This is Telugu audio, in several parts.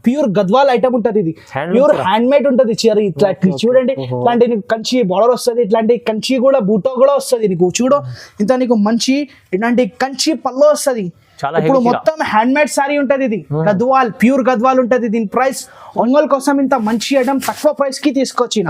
ప్యూర్ గద్వాల్ ఐటమ్ ఉంటది, ఇది ప్యూర్ హ్యాండ్ మేడ్ ఉంటది చీర. ఇట్లా చూడండి, ఇట్లాంటి నీకు కంచి బార్డర్ వస్తుంది, ఇట్లాంటి కంచి కూడా బూటో కూడా వస్తుంది నీకు. చూడు ఇంత నీకు మంచి ఇట్లాంటి కంచి పల్లో వస్తుంది. ఇప్పుడు మొత్తం హ్యాండ్ మేడ్ సారీ ఉంటది, ఇది గద్వాల్ ప్యూర్ గద్వాల్ ఉంటది. దీని ప్రైస్ ఒంగోలు కోసం ఇంత మంచి ఐటమ్ తక్కువ ప్రైస్ కి తీసుకొచ్చిన.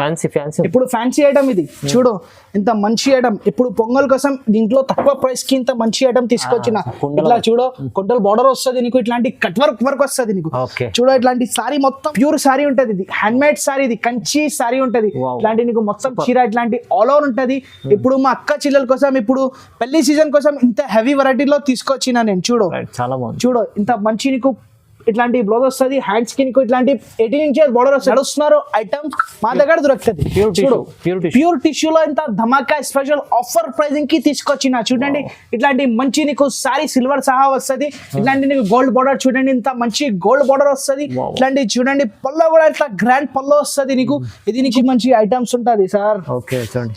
ఇప్పుడు ఫ్యాన్సీ ఐటమ్ ఇది చూడు, ఇంత మంచి ఐటమ్ ఇప్పుడు పొంగల్ కోసం దీంట్లో తక్కువ ప్రైస్ కి ఇంత మంచి ఐటమ్ తీసుకొచ్చిన. ఇట్లా చూడు కొండల్ బార్డర్ వస్తుంది నీకు, ఇట్లాంటి కట్ వర్క్ వస్తుంది నీకు. చూడు ఇట్లాంటి సారీ మొత్తం ప్యూర్ సారీ ఉంటది, ఇది హ్యాండ్ మేడ్ సారీ, ఇది కంచి సారీ ఉంటది. ఇట్లాంటి నీకు మొత్తం చీర ఇట్లాంటి ఆల్ ఓవర్ ఉంటది. ఇప్పుడు మా అక్క చెల్లెల కోసం ఇప్పుడు పెళ్లి సీజన్ కోసం ఇంత హెవీ వెరైటీలో తీసుకొచ్చిన నేను. చూడు చాలా బాగుంది, చూడు ఇంత మంచి నీకు ఇట్లాంటి బ్లౌజ్ వస్తుంది, హ్యాండ్స్ కి నీకు ఇట్లాంటి 18 ఇంచెస్ బోర్డర్ వస్తుంది. నడుస్తున్నారు ఐటమ్ మా దగ్గర దొరుకుతుంది. ప్యూర్ టిష్యూలో ఇంత ధమాకా స్పెషల్ ఆఫర్ ప్రైజింగ్ కి తీసుకొచ్చిన. చూడండి ఇట్లాంటి మంచి నీకు సారీ సిల్వర్ సహా వస్తుంది, ఇట్లాంటి నీకు గోల్డ్ బోర్డర్ చూడండి, ఇంత మంచి గోల్డ్ బోర్డర్ వస్తుంది. ఇట్లాంటి చూడండి పల్లో కూడా ఇట్లా గ్రాండ్ పల్లో వస్తుంది నీకు. ఇది నీకు మంచి ఐటమ్స్ ఉంటది సార్.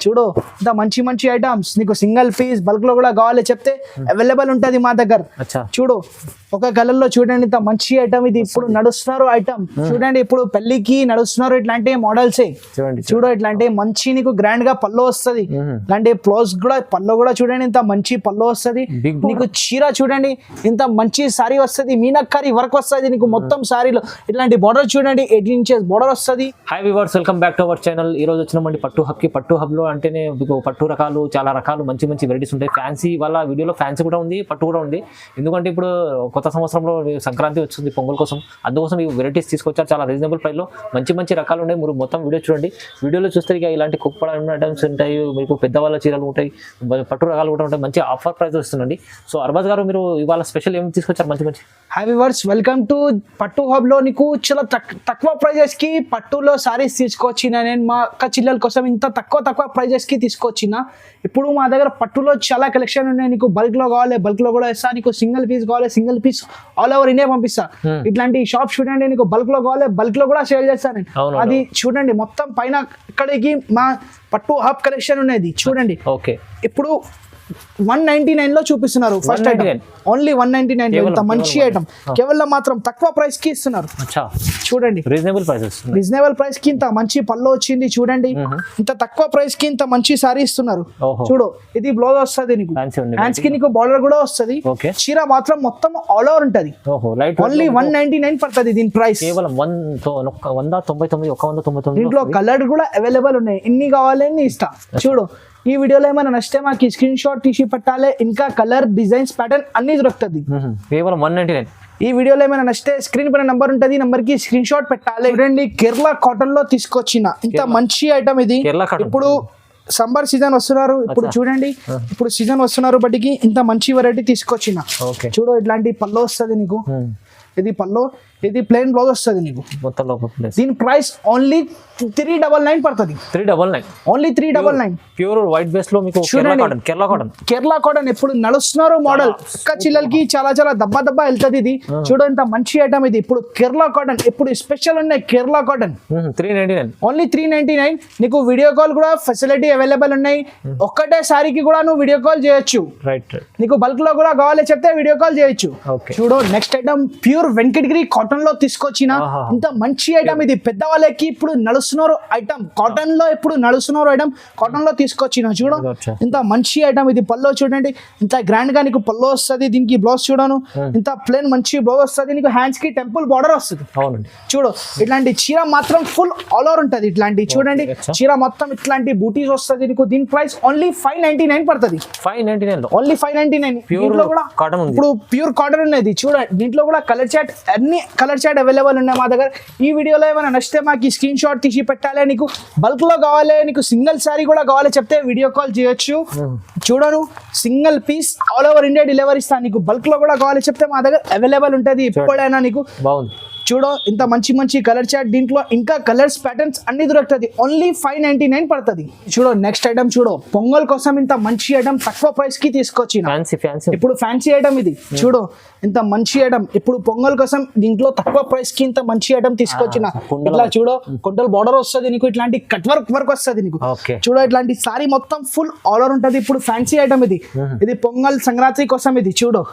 చూడు ఇంత మంచి మంచి ఐటమ్స్ నీకు సింగిల్ పీస్ బల్క్ లో కూడా కావాలి చెప్తే అవైలబుల్ ఉంటది మా దగ్గర. చూడు ఒక కలర్ లో చూడండి ఇంత మంచి ఐటమ్, ఇది ఇప్పుడు నడుస్తున్నారు ఐటమ్. చూడండి ఇప్పుడు పెళ్లికి నడుస్తున్నారు ఇట్లాంటి మోడల్స్. చూడు ఇట్లాంటి మంచి నీకు గ్రాండ్ గా పల్లో వస్తుంది, ఇట్లాంటి ప్లౌజ్ కూడా పల్లో కూడా చూడండి ఇంత మంచి పల్లో వస్తుంది నీకు. చీర చూడండి ఇంత మంచి సారీ వస్తుంది, మీనాకారి వర్క్ వస్తుంది నీకు మొత్తం సారీలో. ఇట్లాంటి బోర్డర్ చూడండి 18 ఇంచెస్ బోర్డర్ వస్తుంది. Hi viewers, welcome back to our channel. ఈ రోజు వచ్చినామండి పట్టు హబ్ కి. పట్టు హబ్ లో అంటేనే మీకు పట్టు రకాలు చాలా రకాలు మంచి మంచి వెరైటీస్ ఉంటాయి. ఫ్యాన్సీ వాళ్ళ వీడియోలో ఫ్యాన్సీ కూడా ఉంది, పట్టు కూడా ఉంది. ఎందుకంటే ఇప్పుడు కొత్త సంవత్సరంలో సంక్రాంతి వచ్చింది పొంగల్ కోసం, అందుకోసం ఈ వెరైటీస్ తీసుకొచ్చారు. చాలా రీజనబుల్ ప్రైస్ లో మంచి మంచి రకాలు ఉన్నాయి. మీరు మొత్తం వీడియో చూడండి. వీడియోలో చూస్తే ఇక ఇలాంటి కుప్పడ ఐటమ్స్ ఉంటాయి, మీకు పెద్దవాళ్ళ చీరలు ఉంటాయి, పట్టు రకాలు కూడా ఉంటాయి. మంచి ఆఫర్ ప్రైస్ వస్తుందండి. సో అర్బాజ్ గారు మీరు ఇవాళ స్పెషల్ ఏమి తీసుకొచ్చారు? మంచి మంచి హాయ్ వ్యూవర్స్, వెల్కమ్ టు పట్టు హబ్ లో. నీకు చాలా తక్కువ ప్రైజెస్ కి పట్టులో సారీస్ తీసుకొచ్చిన నేను. మా అక్క చిల్లల కోసం ఇంత తక్కువ ప్రైజెస్ కి తీసుకొచ్చిన. ఇప్పుడు మా దగ్గర పట్టులో చాలా కలెక్షన్ ఉన్నాయి. నీకు బల్క్ లో కావాలి బల్క్ లో కూడా ఇస్తా, నీకు సింగిల్ పీస్ కావాలి single piece all over India పంపిస్తా. ఇట్లాంటి షాప్ చూడండి, నీకు బల్క్ లో కావాలి బల్క్ లో కూడా సేల్ చేస్తాను. అది చూడండి మొత్తం పైన ఇక్కడికి మా పట్టు హబ్ కలెక్షన్ ఉన్నది. చూడండి ఇప్పుడు 199 లో చూపిస్తున్నారు. ఫస్ట్ ఐటమ్ ఓన్లీ 199 ఇంత మంచి ఐటమ్ కేవలం మాత్రం తక్కువ ప్రైస్ కి ఇస్తున్నారు. చూడండి రీజనబుల్ ప్రైస్ కి ఇంత మంచి పల్లో వచ్చింది. చూడండి ఇంత తక్కువ ప్రైస్ కి ఇంత మంచి సారీ ఇస్తున్నారు. చూడు ఇది బ్లౌజ్ వస్తుంది నీకు, హ్యాండ్స్ కి నీకు బార్డర్ కూడా వస్తుంది. చీర మాత్రం మొత్తం ఆల్ ఓవర్ ఉంటది. ఓన్లీ 199 పడుతుంది దీని ప్రైస్. దీంట్లో కలర్ కూడా అవైలబుల్ ఉన్నాయి, ఎన్ని కావాలని ఇస్తా. చూడు ఈ వీడియోలో ఏమైనా నచ్చితే మాకు స్క్రీన్ షాట్ తీసి పెట్టాలి, ఇంకా కలర్ డిజైన్స్ ప్యాటర్న్ అన్ని దొరుకుతుంది. కేవలం 199. ఈ వీడియోలో ఏమైనా నచ్చితే స్క్రీన్ పైన నంబర్ ఉంటుంది, నంబర్ కి స్క్రీన్ షాట్ పెట్టాలి. చూడండి కేరళ కాటన్ లో తీసుకొచ్చిన ఇంత మంచి ఐటమ్ ఇది. ఇప్పుడు సమ్మర్ సీజన్ వస్తున్నారు, ఇప్పుడు చూడండి ఇప్పుడు సీజన్ వస్తున్నారు బట్టికి ఇంత మంచి వెరైటీ తీసుకొచ్చిన. చూడు ఇట్లాంటి పల్లో వస్తుంది నీకు, ఇది పల్లో, ఇది ప్లెయిన్ బ్లౌజ్ వస్తుంది నీకు. దీని ప్రైస్ ఓన్లీ 399 పడుతుంది. 399 ఓన్లీ 399 ప్యూర్ వైట్ బేస్ లో మీకు కేరళ కాటన్ ఎప్పుడు నడుస్తున్నారు మోడల్. అక్క చిల్లలకి చాలా దబ్బా వెళ్తుంది ఇది. చూడు ఇంత మంచి ఐటమ్ ఇది. ఇప్పుడు కేరళ కాటన్ ఇప్పుడు స్పెషల్ ఉన్నాయి. Kerala cotton 399 only 399. నీకు వీడియో కాల్ కూడా ఫెసిలిటీ అవైలబుల్ ఉన్నాయి. ఒక్కటే సారీకి కూడా నువ్వు వీడియో కాల్ చేయొచ్చు. నీకు బల్క్ లో కూడా కావాలి చెప్తే వీడియో కాల్ చేయొచ్చు. చూడు next item pure Venkatagiri cotton లో తీసుకొచ్చిన ఇంత మంచి ఐటమ్ ఇది. పెద్దవాళ్ళకి ఇప్పుడు నడుస్తున్నారు ఐటమ్, కాటన్ లో ఇప్పుడు నడుస్తున్నారు ఐటమ్, కాటన్ లో తీసుకొచ్చిన. చూడు ఇంత మంచి ఐటమ్ ఇది. పల్లో చూడండి ఇంత గ్రాండ్ గా నీకు పల్లో వస్తుంది. దీనికి బ్లౌజ్ చూడను ఇంత ప్లేన్ మంచి బ్లౌజ్ వస్తుంది నీకు, హ్యాండ్స్ కి టెంపుల్ బార్డర్ వస్తుంది. చూడు ఇట్లాంటి చీర మాత్రం ఫుల్ ఆల్ ఓవర్ ఉంటది. ఇట్లాంటి చూడండి చీర మొత్తం ఇట్లాంటి బూటీస్ వస్తుంది నీకు. దీని ప్రైస్ ఓన్లీ 599 పడుతుంది. ఓన్లీ 599. దీంట్లో కూడా ఇప్పుడు ప్యూర్ కాటన్ ఉన్నది. చూడండి దీంట్లో కూడా కలర్ చాట్ అన్ని కలర్ చాట్ అవైలబుల్ ఉన్నాయి మా దగ్గర. ఈ వీడియోలో ఏమైనా నచ్చితే మాకు స్క్రీన్ షాట్ తీసి పెట్టాలి. నీకు బల్క్ లో కావాలి, నీకు సింగిల్ సారీ కూడా కావాలి చెప్తే వీడియో కాల్ చేయొచ్చు. చూడను single piece all over India delivery ఇస్తాను. నీకు బల్క్ లో కూడా కావాలి చెప్తే మా దగ్గర అవైలబుల్ ఉంటుంది ఎప్పుడైనా నీకు. చూడు ఇంత మంచి కలర్ చాట్, దీంట్లో ఇంకా కలర్స్ ప్యాటర్న్స్ అన్ని దొరుకుతుంది. ఓన్లీ 599 పడుతుంది. చూడు నెక్స్ట్ ఐటమ్ చూడు, పొంగల్ కోసం ఇంత మంచి ఐటమ్ తక్కువ ప్రైస్ కి తీసుకొచ్చిన. ఇప్పుడు ఫ్యాన్సీ ఐటమ్ ఇది. చూడు ఇంత మంచి ఐటమ్ ఇప్పుడు పొంగల్ కోసం దీంట్లో తక్కువ ప్రైస్ కి ఇంత మంచి ఐటమ్ తీసుకొచ్చిన. ఇట్లా చూడు కొండల్ బార్డర్ వస్తుంది నీకు, ఇట్లాంటి కట్ వర్క్ వస్తుంది నీకు. చూడు ఇట్లాంటి సారీ మొత్తం ఫుల్ ఆల్ ఓవర్ ఉంటది. ఇప్పుడు ఫ్యాన్సీ ఐటమ్ ఇది. ఇది పొంగల్ సంక్రాంతి కోసం ఇది. చూడు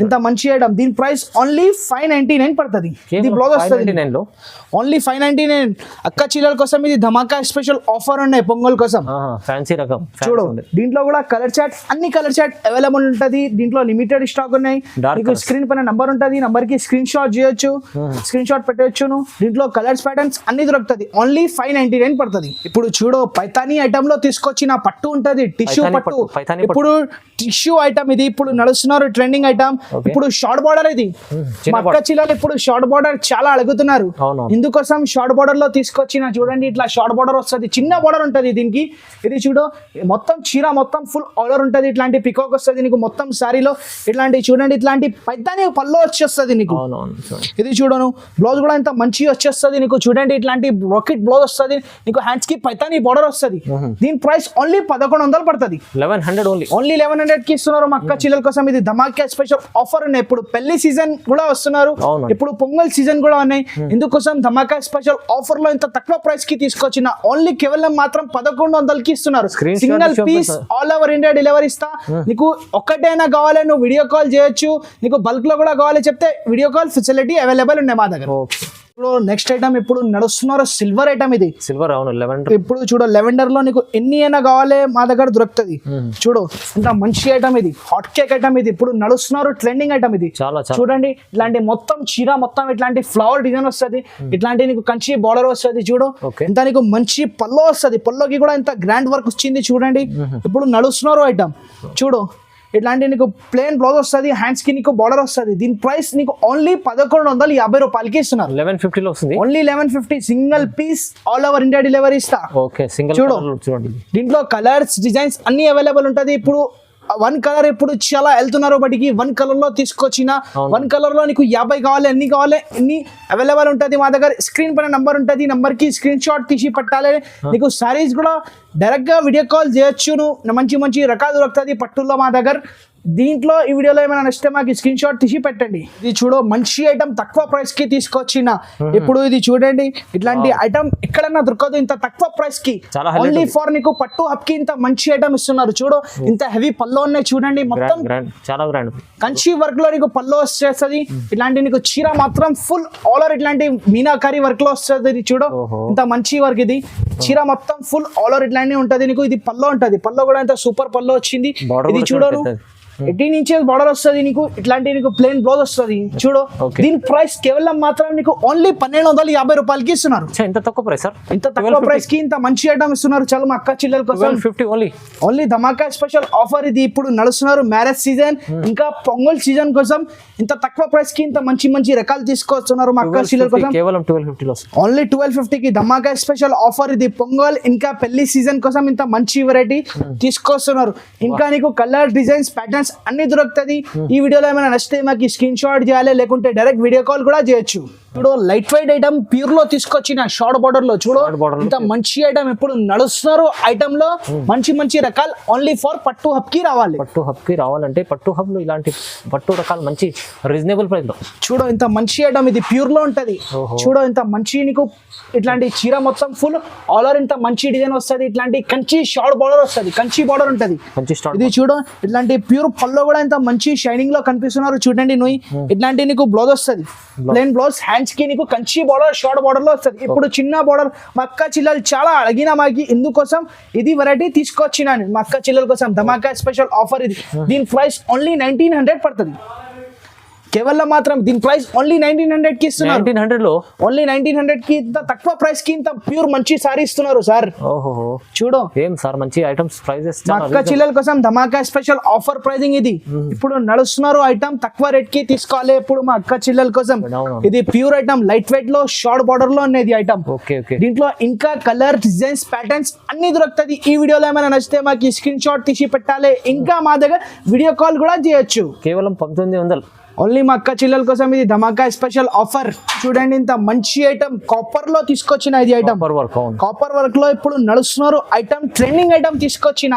ఇంత మంచి ఐటమ్. దీని ప్రైస్ ఓన్లీ 599 పడుతుంది. బ్లౌజ్ వస్తుంది 599 లో ఓన్లీ 599. అక్క చీరల కోసం ఇది ధమాకా స్పెషల్ ఆఫర్ ఉన్నాయి పొంగల్ కోసం. ఫ్యాన్సీ రకం చూడు దీంట్లో కూడా కలర్ చార్ట్ అన్ని కలర్ చార్ట్ అవైలబుల్ ఉంటది. దీంట్లో లిమిటెడ్ స్టాక్ ఉన్నాయి. మీకు స్క్రీన్ పైన నంబర్ ఉంటది, నంబర్ కి స్క్రీన్ షాట్ చేయొచ్చు, స్క్రీన్ షాట్ పెట్టవచ్చు. దీంట్లో కలర్స్ ప్యాటర్న్స్ అన్ని దొరుకుతుంది. ఓన్లీ 599 పడుతుంది. ఇప్పుడు చూడు పైతానీ ఐటమ్ లో తీసుకొచ్చిన పట్టు ఉంటది, టిష్యూ పట్టు. ఇప్పుడు టిష్యూ ఐటమ్ ఇది ఇప్పుడు నడుస్తున్నారు ట్రెండింగ్ ఐటమ్. ఇప్పుడు షార్ట్ బార్డర్ ఇది అక్క చీరలు ఇప్పుడు షార్ట్ బార్డర్ చాలా అడుగుతున్నారు. ఇందుకోసం షార్ట్ బార్డర్ లో తీసుకొచ్చిన చూడండి ఇట్లా షార్ట్ బార్డర్ వస్తుంది, చిన్న బార్డర్ ఉంటది దీనికి. ఇది చూడు మొత్తం చీర మొత్తం ఫుల్ ఆర్డర్ ఉంటది. ఇట్లాంటి పికాక్ వస్తుంది నీకు మొత్తం సారీలో. ఇట్లాంటి చూడండి ఇట్లాంటి పైతానీ పల్లో వచ్చేస్తుంది నీకు. ఇది చూడను బ్లౌజ్ కూడా ఇంత మంచిగా వచ్చేస్తుంది నీకు. చూడండి ఇట్లాంటి బ్రాకెట్ బ్లౌజ్ వస్తుంది నీకు, హ్యాండ్స్ కి పైతానీ బార్డర్ వస్తుంది. దీని ప్రైస్ ఓన్లీ 1100 పడుతుంది. 1100 ఓన్లీ 1100 కి ఇస్తున్నారు మా అక్క చీరల కోసం. ఇది ధమాకా స్పెషల్ ఆఫర్ ఉన్నాయి. ఇప్పుడు పెళ్లి సీజన్ కూడా వస్తున్నారు, ఇప్పుడు పొంగల్ సీజన్ కూడా ఉన్నాయి. ఇందుకోసం ధమాకా స్పెషల్ ఆఫర్ లో ఇంత తక్కువ ప్రైస్ కి తీసుకొచ్చిన ఓన్లీ కేవలం మాత్రం 1100 కి ఇస్తున్నారు. Single piece all over India delivery ఇస్తా. నీకు ఒక్కటైనా కావాలి నువ్వు వీడియో కాల్ చేయొచ్చు, నీకు బల్క్ లో కూడా కావాలి చెప్తే వీడియో కాల్ ఫెసిలిటీ అవైలబుల్ ఉన్నాయి మా దగ్గర. ఇప్పుడు నెక్స్ట్ ఐటమ్ ఇప్పుడు నడుస్తున్నారు సిల్వర్ ఐటమ్. ఇది సిల్వర్ అవును లెవెండర్. ఇప్పుడు చూడు లెవెండర్ లో నీకు ఎన్ని అయినా కావాలి మా దగ్గర దొరుకుతుంది. చూడు ఇంత మంచి ఐటమ్ ఇది, హాట్ కేక్ ఐటమ్ ఇది. ఇప్పుడు నడుస్తున్నారు ట్రెండింగ్ ఐటమ్ ఇది. చూడండి ఇట్లాంటి మొత్తం చీర మొత్తం ఇట్లాంటి ఫ్లవర్ డిజైన్ వస్తుంది. ఇట్లాంటి నీకు కంచి బార్డర్ వస్తుంది. చూడు ఇంత నీకు మంచి పల్లో వస్తుంది. పల్లోకి కూడా ఇంత గ్రాండ్ వర్క్ వచ్చింది చూడండి. ఇప్పుడు నడుస్తున్నారు ఐటమ్. చూడు ఇట్లాంటి నీకు ప్లేన్ బ్లౌజ్ వస్తుంది, హ్యాండ్స్ కి నీకు బార్డర్ వస్తుంది. దీని ప్రైస్ నీకు ఓన్లీ 1150 రూపాయలకి ఇస్తున్నారు. 1150 లో వస్తుంది. Only 1150 single piece all over India delivery ఇస్తా. ఓకే సింగిల్ చూడండి దీంట్లో కలర్స్ డిజైన్స్ అన్ని అవైలబుల్ ఉంటది. ఇప్పుడు 1 కలర్ ఇప్పుడు చాలా వెళ్తున్నారు బటికి 1 కలర్ లో తీసుకొచ్చిన 1 కలర్ లో నీకు 50 కావాలి, ఎన్ని కావాలి ఎన్ని అవైలబుల్ ఉంటది మా దగ్గర. స్క్రీన్ పైన నంబర్ ఉంటది, నంబర్ కి స్క్రీన్ షాట్ తీసి పెట్టాలి. నీకు సారీస్ కూడా డైరెక్ట్ గా వీడియో కాల్ చేయొచ్చు. నువ్వు మంచి మంచి రకాలు దొరుకుతుంది పట్టుల్లో మా దగ్గర. దీంట్లో ఈ వీడియోలో ఏమైనా నచ్చితే మాకు స్క్రీన్ షాట్ తీసి పెట్టండి. ఇది చూడు మంచి ఐటమ్ తక్కువ ప్రైస్ కి తీసుకొచ్చిన. ఇప్పుడు ఇది చూడండి ఇట్లాంటి ఐటమ్ ఎక్కడన్నా దొరకదు ఇంత తక్కువ ప్రైస్ కి. ఓన్లీ ఫర్ నీకు పట్టు హబ్ కి ఇంత మంచి ఐటమ్ ఇస్తున్నారు. చూడు ఇంత హెవీ పల్లో ఉన్నాయి చూడండి, మొత్తం చాలా గ్రాండ్ కంచి వర్క్ లో నీకు పల్లో వచ్చేస్తుంది. ఇట్లాంటి నీకు చీర మాత్రం ఫుల్ ఆలర్ ఇట్లాంటి మీనాకారి వర్క్ లో వస్తుంది. చూడు ఇంత మంచి వర్క్ ఇది. చీర మొత్తం ఫుల్ ఆలర్ ఇట్లాంటి ఉంటది నీకు. ఇది పల్లో ఉంటది, పల్లో కూడా ఇంత సూపర్ పల్లో వచ్చింది. ఇది చూడను 18 ఇంచెస్ బార్డర్ వస్తుంది నీకు. ఇట్లాంటి నీకు ప్లేన్ బ్లౌజ్ వస్తుంది. చూడు దీని ప్రైస్ కేవలం మాత్రం నీకు ఓన్లీ 1250 రూపాయలకి ఇస్తున్నారు. ఇంత తక్కువ ప్రైస్ సార్, ఇంత తక్కువ ప్రైస్ కి ఇంత మంచి ఐటమ్ ఇస్తున్నారు. చాలా మా అక్క చిల్లల కోసం 1250 ఓన్లీ ధమాకా స్పెషల్ ఆఫర్ ఇది. ఇప్పుడు నడుస్తున్నారు మ్యారేజ్ సీజన్ ఇంకా పొంగల్ సీజన్ కోసం ఇంత తక్కువ ప్రైస్ కి ఇంత మంచి మంచి రకాలు తీసుకొస్తున్నారు మా అక్క చిల్లల కోసం. కేవలం 1250 ఓన్లీ 1250 కి ధమాకా స్పెషల్ ఆఫర్ ఇది. పొంగల్ ఇంకా పెళ్లి సీజన్ కోసం ఇంత మంచి వెరైటీ తీసుకొస్తున్నారు. ఇంకా నీకు కలర్ డిజైన్స్ ప్యాటర్న్స్ అన్ని దొరుకుతుంది. ఈ వీడియోలో ఏమైనా నచ్చితే మాకు స్క్రీన్ షాట్ చేయాలి, లేకుంటే డైరెక్ట్ వీడియో కాల్ కూడా చేయొచ్చు. ఇప్పుడు లైట్ వెయిట్ ఐటమ్ ప్యూర్ లో తీసుకొచ్చిన షార్ట్ బార్డర్ లో చూడు ఇంత మంచి ఐటమ్ ఇప్పుడు నడుస్తున్నారు. ఐటమ్ లో మంచి మంచి రకాలు ఓన్లీ ఫర్ పట్టు హబ్ కి రావాలి. పట్టు హబ్ కి రావాలంటే పట్టు హబ్ లో ఇలాంటి పట్టు రకాలు మంచి రీజనబుల్ ప్రైస్ లో చూడు ఇంత మంచి ఐటమ్ ఇది ప్యూర్ లో ఉంటది. చూడు ఇంత మంచి నీకు ఇట్లాంటి చీర మొత్తం ఫుల్ ఆల్ ఓవర్ ఇంత మంచి డిజైన్ వస్తుంది. ఇట్లాంటి కంచి షార్ట్ బార్డర్ వస్తుంది, కంచి బార్డర్ ఉంటది. ఇది చూడు ఇట్లాంటి ప్యూర్ పల్లో కూడా ఇంత మంచి షైనింగ్ లో కనిపిస్తున్నారు. చూడండి నువ్వు ఇట్లాంటి నీకు బ్లౌజ్ వస్తుంది, ప్లెయిన్ బ్లౌజ్, హ్యాండ్స్ కి నీకు కంచి బార్డర్ షార్ట్ బార్డర్ లో వస్తుంది. ఇప్పుడు చిన్న బార్డర్ మా అక్క చిల్లలు చాలా అడిగిన మాకి, ఇందుకోసం ఇది వెరైటీ తీసుకొచ్చినాను మా అక్క చిల్లల కోసం. ధమాకా స్పెషల్ ఆఫర్ ఇది. దీని ప్రైస్ ఓన్లీ 1900 పడుతుంది. కేవలం మాత్రం దీని ప్రైస్ ఓన్లీ 1900 కి ఇస్తున్నారు. 1900 లో ఓన్లీ 1900 కి ఇంత తక్కువ ప్రైస్ కి ఇంత ప్యూర్ మంచి సారీ ఇస్తున్నారు సార్. చూడు ఏం సార్ మంచి ఐటమ్స్ ప్రైజెస్ మా అక్క చిల్లల కోసం ధమాకా స్పెషల్ ఆఫర్ ప్రైజింగ్ ఇది. ఇప్పుడు నడుస్తున్నారు ఐటమ్ తక్కువ రేట్ కి తీసుకోవాలి. ఇప్పుడు మా అక్క చిల్లల కోసం ఇది ప్యూర్ ఐటమ్ లైట్ వెయిట్ లో షార్ట్ బార్డర్ లో ఉన్నది ఐటమ్. దీంట్లో ఇంకా కలర్ డిజైన్స్ ప్యాటర్న్స్ అన్ని దొరుకుతుంది. ఈ వీడియోలో ఏమైనా నచ్చితే మాకు స్క్రీన్ షాట్ తీసి పెట్టాలి. ఇంకా మా దగ్గర వీడియో కాల్ కూడా చేయొచ్చు. కేవలం 1900 ఓన్లీ మా అక్క చిల్లల కోసం ఇది ధమాకా స్పెషల్ ఆఫర్. చూడండి ఇంత మంచి ఐటమ్ కాపర్ లో తీసుకొచ్చిన ఇది ఐటమ్. కాపర్ వర్క్ లో ఇప్పుడు నడుస్తున్నారు ఐటమ్, ట్రెండింగ్ ఐటమ్ తీసుకొచ్చిన.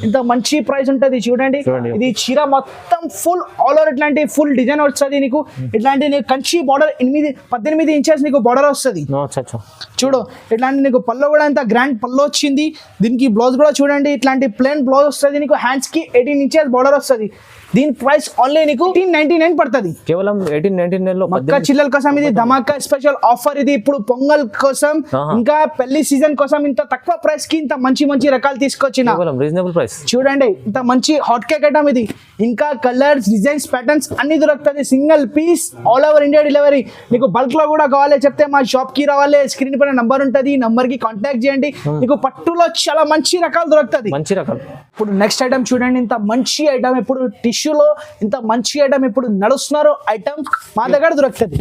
ఇంత మంచి ప్రైస్ ఉంటది. చూడండి ఇది చీర మొత్తం ఫుల్ ఆల్ ఓవర్ ఇట్లాంటి ఫుల్ డిజైన్ వస్తుంది నీకు. ఇట్లాంటి నీకు కంచి బార్డర్ 18 ఇంచెస్ నీకు బార్డర్ వస్తుంది. చూడు ఇట్లాంటి నీకు పల్లో కూడా ఇంత గ్రాండ్ పల్లో వచ్చింది. దీనికి బ్లౌజ్ కూడా చూడండి ఇట్లాంటి ప్లెయిన్ బ్లౌజ్ వస్తుంది నీకు. హ్యాండ్స్ కి 18 ఇంచెస్ బార్డర్ వస్తుంది. దీని ప్రైస్ ఓన్లీ నీకు 1899 పడుతుంది. కేవలం 18-19 లో మక్క చిల్లల కోసం ఇది ధమాకా స్పెషల్ ఆఫర్. ఇది ఇప్పుడు పొంగల్ కోసం ఇంకా పెళ్లి సీజన్ కోసం ఇంత తక్కువ ప్రైస్ కి ఇంత మంచి మంచి రకాలు తీసుకొచ్చిన రీజనబుల్ ప్రైస్. చూడండి ఇంత మంచి హాట్ కేక్ ఐటమ్ ఇది. ఇంకా కలర్స్, డిజైన్స్, ప్యాటర్న్స్ అన్ని దొరుకుతుంది. Single piece all over India delivery. మీకు బల్క్ లో కూడా కావాలి చెప్తే మా షాప్ కి రావాలి. స్క్రీన్ పైన నంబర్ ఉంటుంది, నంబర్ కి కాంటాక్ట్ చేయండి. మీకు పట్టులో చాలా మంచి రకాలు దొరుకుతుంది. మంచి రకాలు. ఇప్పుడు నెక్స్ట్ ఐటమ్ చూడండి, ఇంత మంచి ఐటమ్ ఇప్పుడు టిష్యూలో ఇంత మంచి ఐటమ్ ఇప్పుడు నడుస్తున్నారు ఐటమ్ మా దగ్గర దొరుకుతుంది.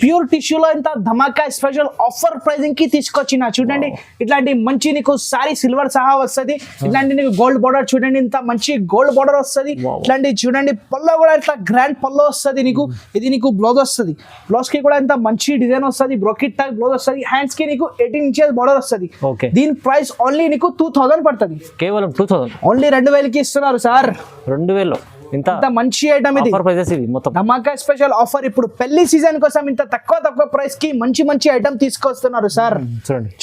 ప్యూర్ టిష్యూలో ఇంత ధమాకా స్పెషల్ ఆఫర్ ప్రైజింగ్ కి తీసుకొచ్చిన. చూడండి ఇట్లాంటి మంచి నీకు సారీ సిల్వర్ సహా వస్తుంది. ఇట్లాంటి నీకు గోల్డ్ బార్డర్ చూడండి, ఇంత మంచి గోల్డ్ బార్డర్ వస్తుంది. ఇట్లాంటి చూడండి పల్లో కూడా ఇట్లా గ్రాండ్ పల్లో వస్తుంది నీకు. ఇది నీకు బ్లౌజ్ వస్తుంది. బ్లౌజ్ కి కూడా ఇంత మంచి డిజైన్ వస్తుంది. బ్రోకెట్ టైప్ బ్లౌజ్ వస్తుంది. హ్యాండ్స్ కి నీకు 18 inches బార్డర్ వస్తుంది. దీని ప్రైస్ ఓన్లీ నీకు 2000 పడుతుంది. కేవలం 2000 ఓన్లీ 2000 కి ఇస్తున్నారు సార్. 2000 ఇంత మంచి ఐటమ్ ఇది. ధమాకా స్పెషల్ ఆఫర్ ఇప్పుడు పెళ్లి సీజన్ కోసం ఇంత తక్కువ ప్రైస్ కి మంచి మంచి ఐటమ్ తీసుకొస్తున్నారు సార్.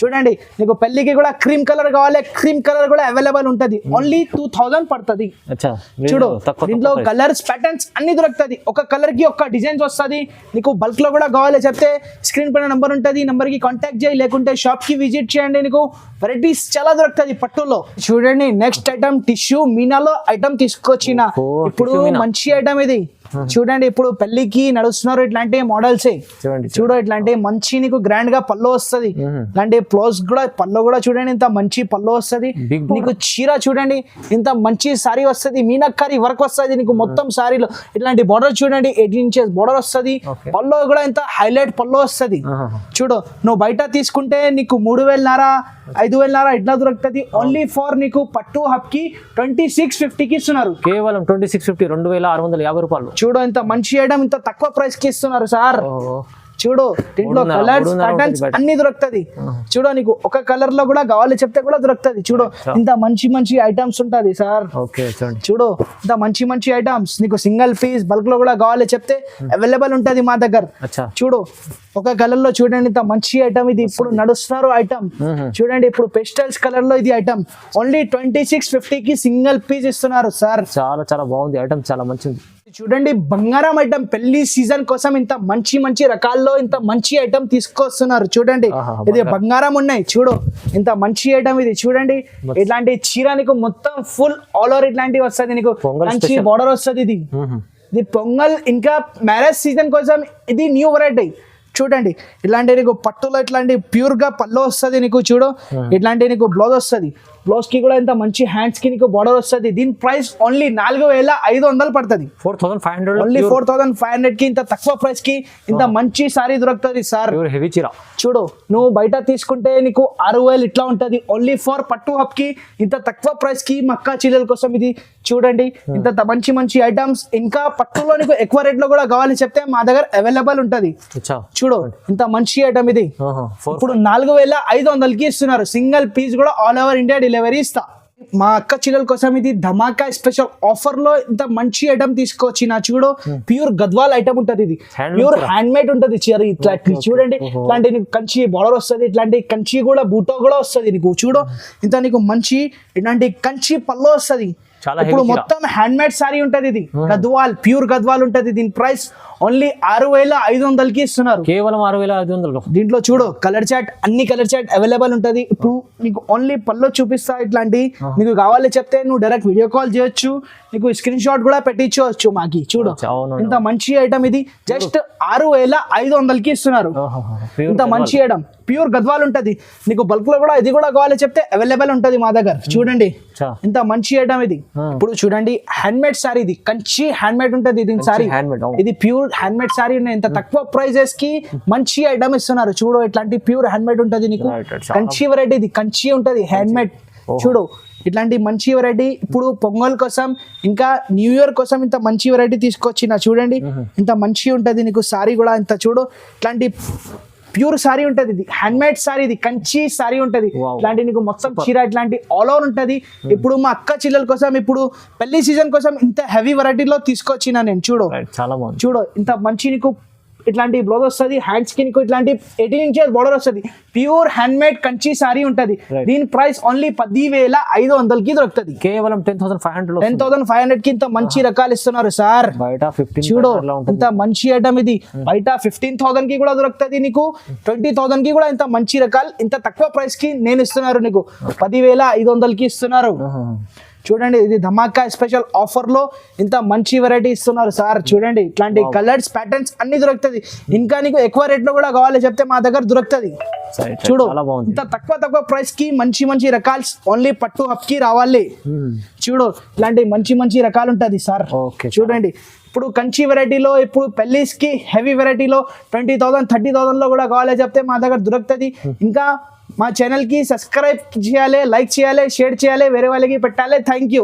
చూడండి నీకు పెళ్లికి కూడా క్రీమ్ కలర్ కావాలి, క్రీమ్ కలర్ కూడా అవైలబుల్ ఉంటది. ఓన్లీ 2000 పడుతుంది. చూడు దీంట్లో కలర్స్, ప్యాటర్న్స్ అన్ని దొరుకుతుంది. ఒక కలర్ కి ఒక డిజైన్స్ వస్తుంది. నీకు బల్క్ లో కూడా కావాలి చెప్తే స్క్రీన్ పైన నంబర్ ఉంటుంది, నంబర్ కి కాంటాక్ట్ చేయి. లేకుంటే షాప్ కి విజిట్ చేయండి. నీకు వెరైటీస్ చాలా దొరుకుతుంది పట్టులో. చూడండి నెక్స్ట్ ఐటమ్ టిష్యూ మీనాలో ఐటమ్ తీసుకొచ్చిన. ఇప్పుడు మంచి ఐటమ్ ఇది. చూడండి ఇప్పుడు పెళ్లికి నడుస్తున్నారు ఇట్లాంటి మోడల్స్. చూడు ఇట్లాంటి మంచి నీకు గ్రాండ్ గా పల్లో వస్తుంది. ఇట్లాంటి ప్లోస్ కూడా పల్లో కూడా చూడండి ఇంత మంచి పల్లో వస్తుంది. నీకు చీర చూడండి ఇంత మంచి సారీ వస్తుంది. మీనక్కరి వర్క్ వస్తుంది నీకు మొత్తం సారీలో. ఇట్లాంటి బార్డర్ చూడండి 18 inches బార్డర్ వస్తుంది. పల్లో కూడా ఇంత హైలైట్ పల్లో వస్తుంది. చూడు నువ్వు బయట తీసుకుంటే నీకు 3000 5,000 ఇట్లా దొరుకుతుంది. ఓన్లీ ఫర్ నీకు పట్టు హబ్ కి 2650 కి ఇస్తున్నారు. కేవలం 2650, 2650 రూపాయలు. చూడు ఇంత మంచి ఐటమ్ ఇంత తక్కువ ప్రైస్ కి ఇస్తున్నారు సార్. చూడు దీంట్లో కలర్స్, ప్యాటర్న్స్ అన్ని దొరుకుతుంది. చూడు నీకు ఒక కలర్ లో కూడా కావాలి చెప్తే కూడా దొరుకుతుంది. చూడు ఇంత మంచి మంచి ఐటమ్స్ ఉంటది సార్. చూడు ఇంత మంచి మంచి ఐటమ్స్ నీకు సింగిల్ పీస్ బల్క్ లో కూడా కావాలి చెప్తే అవైలబుల్ ఉంటది మా దగ్గర. చూడు ఒక కలర్ లో చూడండి ఇంత మంచి ఐటమ్ ఇది. ఇప్పుడు నడుస్తున్నారు ఐటమ్. చూడండి ఇప్పుడు పెస్టల్స్ కలర్ లో ఇది ఐటమ్. ఓన్లీ 2650 కి సింగిల్ పీస్ ఇస్తున్నారు సార్. చాలా చాలా బాగుంది ఐటమ్, చాలా మంచిది. చూడండి బంగారం ఐటమ్ పెళ్లి సీజన్ కోసం ఇంత మంచి మంచి రకాల్లో ఇంత మంచి ఐటమ్ తీసుకొస్తున్నారు. చూడండి ఇది బంగారం ఉన్నాయి. చూడు ఇంత మంచి ఐటమ్ ఇది. చూడండి ఇట్లాంటి చీర నీకు మొత్తం ఫుల్ ఆల్ ఓవర్ ఇట్లాంటివి వస్తుంది. నీకు మంచి బార్డర్ వస్తుంది. ఇది పొంగల్ ఇంకా మ్యారేజ్ సీజన్ కోసం ఇది న్యూ వెరైటీ. చూడండి ఇట్లాంటి నీకు పట్టులో ఇట్లాంటి ప్యూర్ గా పల్లో వస్తుంది నీకు. చూడు ఇట్లాంటి నీకు బ్లౌజ్ వస్తుంది. బ్లౌజ్ కి కూడా ఇంత మంచి హ్యాండ్స్ కి నీకు బార్డర్ వస్తుంది. దీని ప్రైస్ ఓన్లీ 4500 పడుతుంది. 4500 ఓన్లీ 4500 కి ఇంత తక్కువ ప్రైస్ కి ఇంత మంచి సారీ దొరుకుతుంది సార్. హెవీ చీర. చూడు నువ్వు బయట తీసుకుంటే నీకు 6000 ఇట్లా ఉంటది. ఓన్లీ ఫర్ పట్టు హబ్ కి ఇంత తక్కువ ప్రైస్ కి మక్కా చీరల కోసం ఇది. చూడండి ఇంత మంచి మంచి ఐటమ్స్. ఇంకా పట్టులో నీకు ఎక్కువ రేట్ లో కూడా కావాలి చెప్తే మా దగ్గర అవైలబుల్ ఉంటది. చూడు ఇంత మంచి ఐటమ్ ఇది. ఇప్పుడు 4500 కి ఇస్తున్నారు. సింగిల్ పీస్ కూడా ఆల్ ఓవర్ ఇండియా డెలివరీ ఇస్తా. మా అక్క చిల్లల కోసం ఇది ధమాకా స్పెషల్ ఆఫర్ లో ఇంత మంచి ఐటమ్ తీసుకొచ్చిన. చూడు ప్యూర్ గద్వాల్ ఐటమ్ ఉంటది. ఇది ప్యూర్ హ్యాండ్ మేడ్ ఉంటది చీర. ఇట్లా చూడండి ఇట్లాంటి నీకు కంచి బార్డర్ వస్తుంది. ఇట్లాంటి కంచి కూడా బూటో కూడా వస్తుంది నీకు. చూడు ఇంత నీకు మంచి ఇట్లాంటి కంచి పల్లో వస్తుంది. ఇప్పుడు మొత్తం హ్యాండ్ మేడ్ సారీ ఉంటది. ఇది గద్వాల్ ప్యూర్ గద్వాల్ ఉంటది. దీని ప్రైస్ ఓన్లీ 6500 కి ఇస్తున్నారు. కేవలం 6500. దీంట్లో చూడు కలర్ చాట్ అన్ని కలర్ చాట్ అవైలబుల్ ఉంటది. ఇప్పుడు నీకు ఓన్లీ పల్లో చూపిస్తా. ఇట్లాంటి నీకు కావాలి చెప్తే నువ్వు డైరెక్ట్ వీడియో కాల్ చేయొచ్చు. నీకు స్క్రీన్ షాట్ కూడా పెట్టించవచ్చు మాకి. చూడు ఇంత మంచి ఐటమ్ ఇది. జస్ట్ 6500 కి ఇస్తున్నారు. ఇంత మంచి ఐటమ్ ప్యూర్ గద్వాల్ ఉంటది. నీకు బల్క్ లో కూడా ఇది కూడా కావాలి చెప్తే అవైలబుల్ ఉంటది మా దగ్గర. చూడండి ఇంత మంచి ఐటమ్ ఇది. ఇప్పుడు చూడండి హ్యాండ్ మేడ్ సారీ. ఇది కంచి హ్యాండ్ మేడ్ ఉంటది. దీని సారీ ఇది ప్యూర్ హ్యాండ్ మేడ్ సారీ ఉన్నాయి. ఇంత తక్కువ ప్రైజెస్ కి మంచి ఐటమ్ ఇస్తున్నారు. చూడు ఇట్లాంటి ప్యూర్ హ్యాండ్ మేడ్ ఉంటది నీకు. కంచి వెరైటీ ఇది. కంచి ఉంటది హ్యాండ్ మేడ్. చూడు ఇట్లాంటి మంచి వెరైటీ ఇప్పుడు పొంగల్ కోసం ఇంకా న్యూ ఇయర్ కోసం ఇంత మంచి వెరైటీ తీసుకొచ్చిన. చూడండి ఇంత మంచి ఉంటది నీకు సారీ కూడా. ఇంత చూడు ఇట్లాంటి ప్యూర్ సారీ ఉంటది. ఇది హ్యాండ్ మేడ్ సారీ. ఇది కంచి సారీ ఉంటది. ఇట్లాంటి నీకు మొత్తం చీర ఇట్లాంటి ఆల్ ఓవర్ ఉంటది. ఇప్పుడు మా అక్క చిల్లల కోసం ఇప్పుడు పెళ్లి సీజన్ కోసం ఇంత హెవీ వెరైటీలో తీసుకొచ్చిన నేను. చూడు చాలా బాగుంది. చూడు ఇంత మంచి నీకు ఇట్లాంటి బ్లౌజ్ వస్తుంది, హ్యాండ్స్ కి నీకు ఇట్లాంటి 18 ఇంచెస్ బోర్డర్ వస్తుంది, pure hand made Kanchi sorry ఉంటది. దీని ప్రైస్ ఓన్లీ 10,500కి దొరుకుతుంది. కేవలం 10,500 10,500 కి ఇంత మంచి రకాలు ఇస్తున్నారు సార్. బయట 15 చూడు ఇంత మంచి ఐటమ్ ఇది. బయట 15,000 కి కూడా దొరుకుతుంది నీకు, 20,000 కి కూడా ఇంత మంచి రకాలు ఇంత తక్కువ ప్రైస్ కి నేను ఇస్తున్నారు నీకు 10,500కి ఇస్తున్నారు. చూడండి ఇది ధమాకా స్పెషల్ ఆఫర్ లో ఇంత మంచి వెరైటీ ఇస్తున్నారు సార్. చూడండి ఇట్లాంటి కలర్స్ ప్యాటర్న్స్ అన్ని దొరుకుతుంది. ఇంకా నీకు ఎక్కువ రేట్ లో కూడా కావాలి చెప్తే మా దగ్గర దొరుకుతుంది. చూడు ఇంత తక్కువ ప్రైస్ కి మంచి మంచి రకాలు ఓన్లీ పట్టు హబ్ కి రావాలి. చూడు ఇట్లాంటి మంచి రకాలు ఉంటది సార్. చూడండి ఇప్పుడు కంచి వెరైటీలో ఇప్పుడు పెళ్లిస్ కి హెవీ వెరైటీలో 20,000 30,000 లో కూడా కావాలి చెప్తే మా దగ్గర దొరుకుతుంది. ఇంకా మా ఛానల్ కి సబ్స్క్రైబ్ చేయాలి, లైక్ చేయాలి, షేర్ చేయాలి, వేరే వాళ్ళకి పెట్టాలి. Thank you.